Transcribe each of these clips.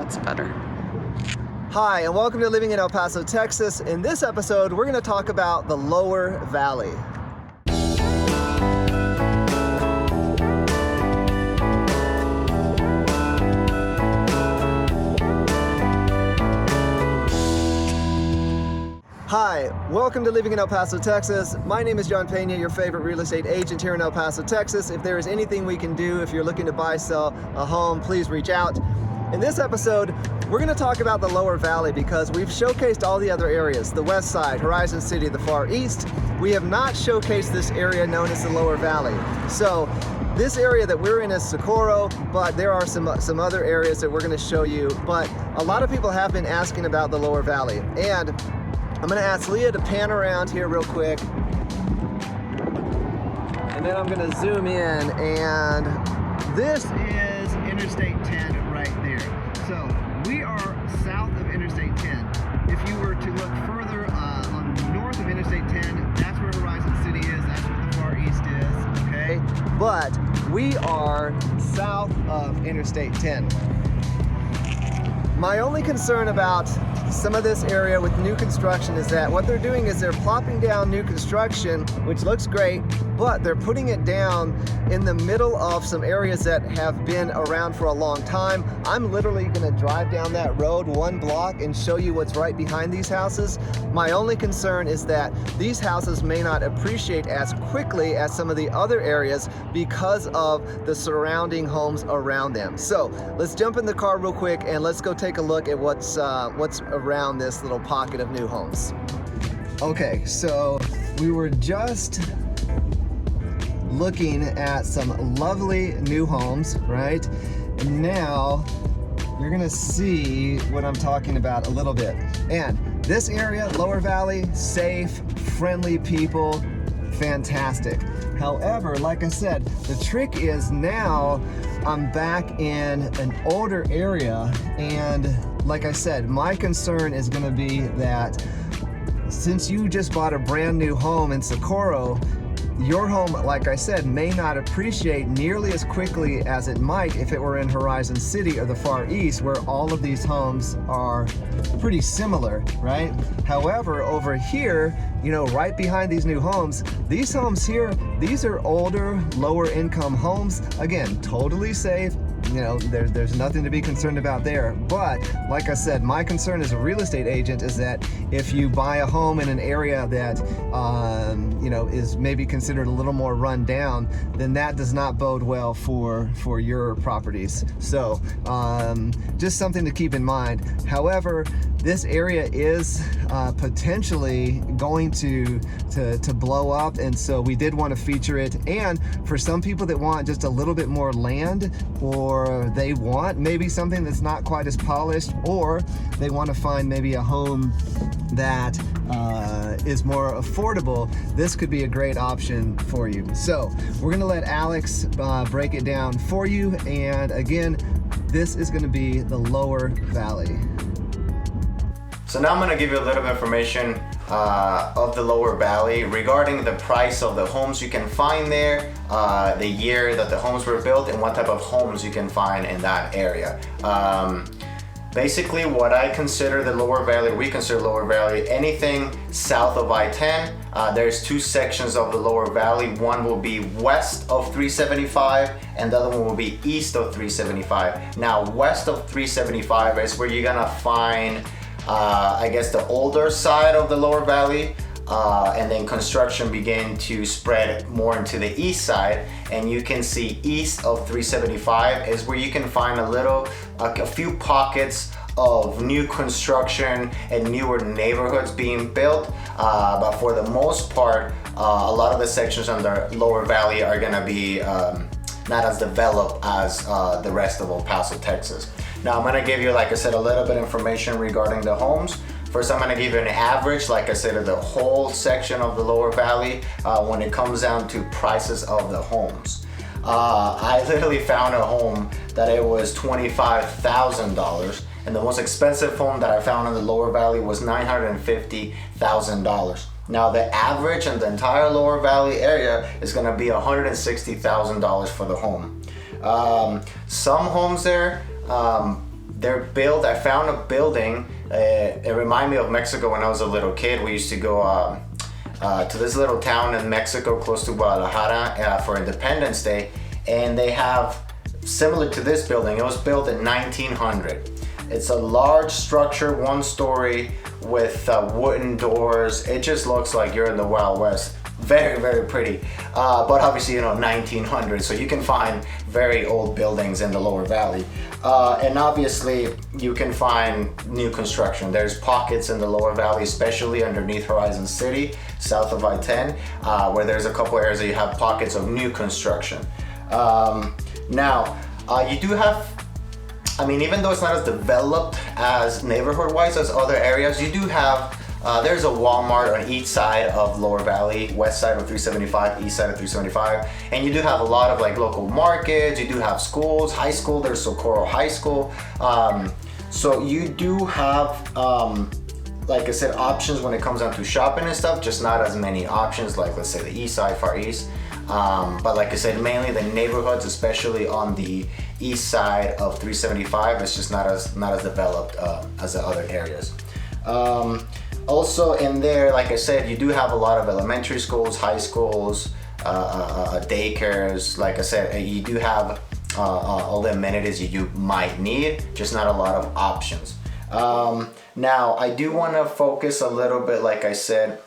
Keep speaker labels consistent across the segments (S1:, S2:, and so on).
S1: it's better.
S2: Hi, and welcome to Living in El Paso, Texas. In this episode, we're going to talk about the Lower Valley. Hi, welcome to Living in El Paso, Texas. My name is John Peña, your favorite real estate agent here in El Paso, Texas. If there is anything we can do, if you're looking to buy, sell a home, please reach out. In this episode, we're going to talk about the Lower Valley because we've showcased all the other areas, the West Side, Horizon City, the Far East. We have not showcased this area known as the Lower Valley. So this area that we're in is Socorro, but there are some other areas that we're going to show you. But a lot of people have been asking about the Lower Valley, and I'm going to ask Leah to pan around here real quick, and then I'm going to zoom in, and this is Interstate 10 right there. So we are south of Interstate 10. If you were to look further on north of Interstate 10, that's where Horizon City is, that's where the Far East is, okay? But we are south of Interstate 10. My only concern about some of this area with new construction is that what they're doing is they're plopping down new construction, which looks great, but they're putting it down in the middle of some areas that have been around for a long time. I'm literally gonna drive down that road one block and show you what's right behind these houses. My only concern is that these houses may not appreciate as quickly as some of the other areas because of the surrounding homes around them. So let's jump in the car real quick and let's go take a look at what's around this little pocket of new homes. Okay, so we were just looking at some lovely new homes, right? And now you're gonna see what I'm talking about a little bit. And this area, Lower Valley, safe, friendly people, fantastic. However, like I said, the trick is now I'm back in an older area, and like I said, my concern is gonna be that since you just bought a brand new home in Socorro, your home, like I said, may not appreciate nearly as quickly as it might if it were in Horizon City or the Far East, where all of these homes are pretty similar, right? However, over here, you know, right behind these new homes here, these are older, lower income homes. Again, totally safe. You know, there's nothing to be concerned about there. But like I said, my concern as a real estate agent is that if you buy a home in an area that you know, is maybe considered a little more run down, then that does not bode well for your properties. So just something to keep in mind. However, this area is potentially going to blow up, and so we did want to feature it. And for some people that want just a little bit more land, or they want maybe something that's not quite as polished, or they want to find maybe a home that is more affordable, this could be a great option for you. So we're gonna let Alex break it down for you, and again, this is gonna be the Lower Valley.
S3: So now I'm going to give you a little bit of information of the Lower Valley regarding the price of the homes you can find there, the year that the homes were built, and what type of homes you can find in that area. Basically, what I consider the Lower Valley, we consider Lower Valley, anything south of I-10. There's two sections of the Lower Valley. One will be west of 375 and the other one will be east of 375. Now, west of 375 is where you're gonna find I guess the older side of the Lower Valley, and then construction began to spread more into the east side, and you can see east of 375 is where you can find a few pockets of new construction and newer neighborhoods being built, but for the most part, a lot of the sections on the Lower Valley are gonna be not as developed as the rest of El Paso, Texas. Now I'm gonna give you, like I said, a little bit of information regarding the homes. First, I'm gonna give you an average, like I said, of the whole section of the Lower Valley when it comes down to prices of the homes. I literally found a home that it was $25,000, and the most expensive home that I found in the Lower Valley was $950,000. Now the average in the entire Lower Valley area is gonna be $160,000 for the home. Some homes there, they're built. I found a building. It reminded me of Mexico when I was a little kid. We used to go to this little town in Mexico close to Guadalajara for Independence Day, and they have similar to this building. It was built in 1900. It's a large structure, 1-story with wooden doors. It just looks like you're in the Wild West. Very, very pretty. But obviously, 1900, so you can find very old buildings in the Lower Valley. And obviously, you can find new construction. There's pockets in the Lower Valley, especially underneath Horizon City, south of I-10, where there's a couple areas that you have pockets of new construction. Now, you do have, even though it's not as developed as neighborhood-wise as other areas, you do have, there's a Walmart on each side of Lower Valley, west side of 375, east side of 375, and you do have a lot of like local markets, you do have schools, high school, there's Socorro High School. So you do have, like I said, options when it comes down to shopping and stuff, just not as many options like, let's say, the east side, far east. But like I said, mainly the neighborhoods, especially on the east side of 375, it's just not as developed as the other areas. Also in there, like I said, you do have a lot of elementary schools, high schools, daycares. Like I said, you do have all the amenities you might need, just not a lot of options. Now, I do want to focus a little bit, like I said,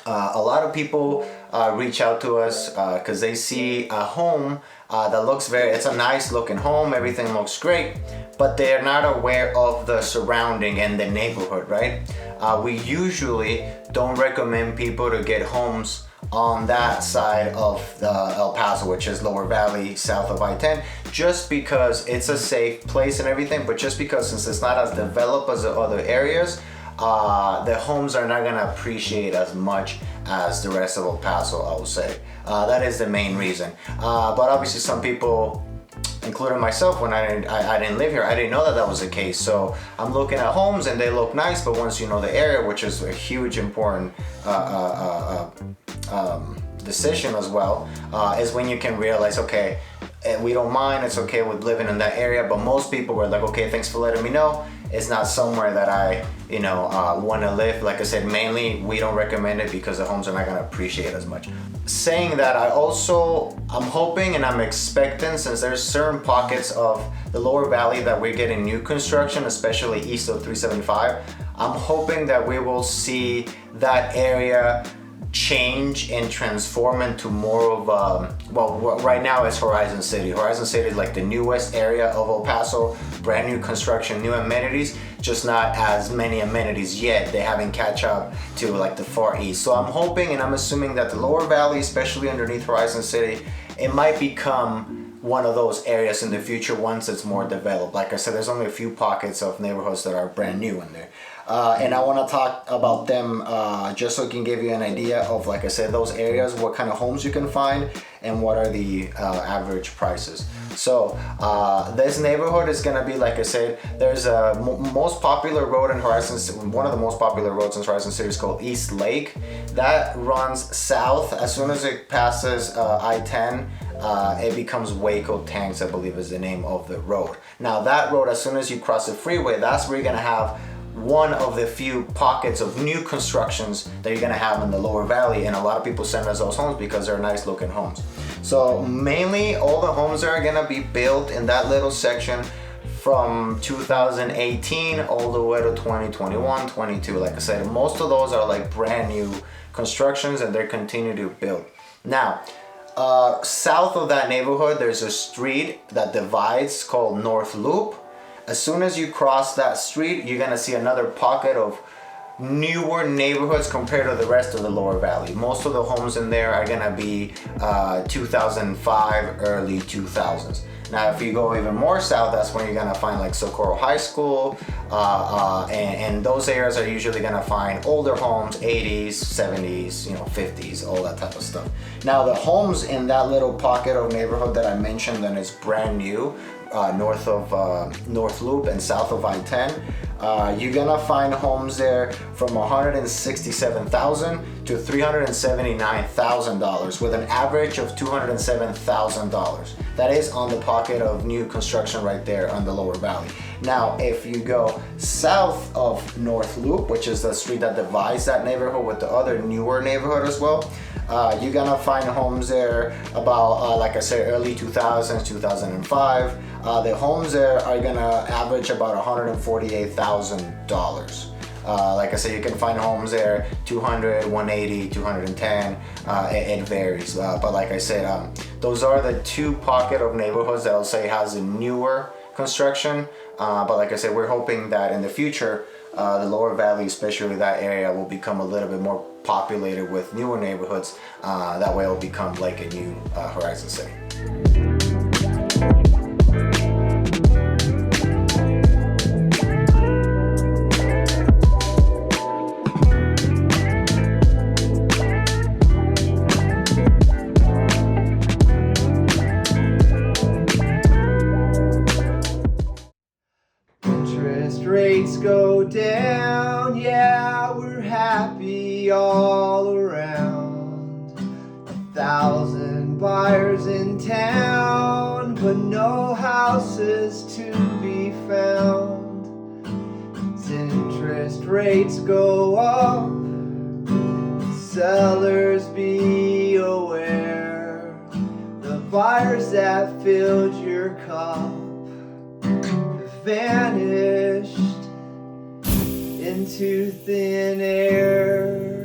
S3: a lot of people reach out to us because they see a home that looks it's a nice looking home, everything looks great, but they're not aware of the surrounding and the neighborhood, right? We usually don't recommend people to get homes on that side of the El Paso, which is Lower Valley, south of I-10, just because it's a safe place and everything, but just because since it's not as developed as the other areas, the homes are not gonna appreciate as much as the rest of El Paso, I would say. That is the main reason. But obviously some people, including myself, when I didn't live here, I didn't know that was the case. So I'm looking at homes and they look nice, but once you know the area, which is a huge important decision as well, is when you can realize, okay, we don't mind, it's okay with living in that area, but most people were like, okay, thanks for letting me know. It's not somewhere that I, want to live. Like I said, mainly we don't recommend it because the homes are not going to appreciate as much. Saying that, I'm hoping and I'm expecting, since there's certain pockets of the Lower Valley that we're getting new construction, especially east of 375, I'm hoping that we will see that area change and transform into more of right now it's Horizon City. Horizon City is like the newest area of El Paso, brand new construction, new amenities, just not as many amenities yet. They haven't catch up to like the far east. So I'm hoping and I'm assuming that the Lower Valley, especially underneath Horizon City, it might become one of those areas in the future once it's more developed. Like I said, there's only a few pockets of neighborhoods that are brand new in there. And I want to talk about them just so I can give you an idea of, like I said, those areas, what kind of homes you can find, and what are the average prices. So this neighborhood is going to be, like I said, there's a most popular road in Horizon City. One of the most popular roads in Horizon City is called East Lake. That runs south. As soon as it passes I-10, it becomes Waco Tanks, I believe is the name of the road. Now that road, as soon as you cross the freeway, that's where you're going to have one of the few pockets of new constructions that you're gonna have in the Lower Valley, and a lot of people send us those homes because they're nice looking homes. So mainly all the homes are gonna be built in that little section from 2018 all the way to 2021, 22. Like I said, most of those are like brand new constructions and they're continuing to build. Now, south of that neighborhood, there's a street that divides called North Loop. As soon as you cross that street, you're gonna see another pocket of newer neighborhoods compared to the rest of the Lower Valley. Most of the homes in there are gonna be 2005, early 2000s. Now, if you go even more south, that's when you're gonna find like Socorro High School, and those areas are usually gonna find older homes, 80s, 70s, 50s, all that type of stuff. Now, the homes in that little pocket of neighborhood that I mentioned, and it's brand new, north of North Loop and south of I-10, you're gonna find homes there from $167,000 to $379,000 with an average of $207,000. that is on the pocket of new construction right there on the lower valley. Now, if you go south of North Loop, which is the street that divides that neighborhood with the other newer neighborhood as well, you're gonna find homes there about, like I said, early 2000s, 2005. The homes there are gonna average about $148,000. Like I said, you can find homes there 200, 180, 210. It varies, but like I said, those are the two pocket of neighborhoods that I'll say has a newer construction. But like I said, we're hoping that in the future, the lower valley, especially that area, will become a little bit more populated with newer neighborhoods. That way it'll become like a new Horizon City.
S2: Rates go down, yeah, we're happy all around. 1,000 buyers in town, but no houses to be found. As interest rates go up, sellers be aware. The buyers that filled your cup vanished into thin air.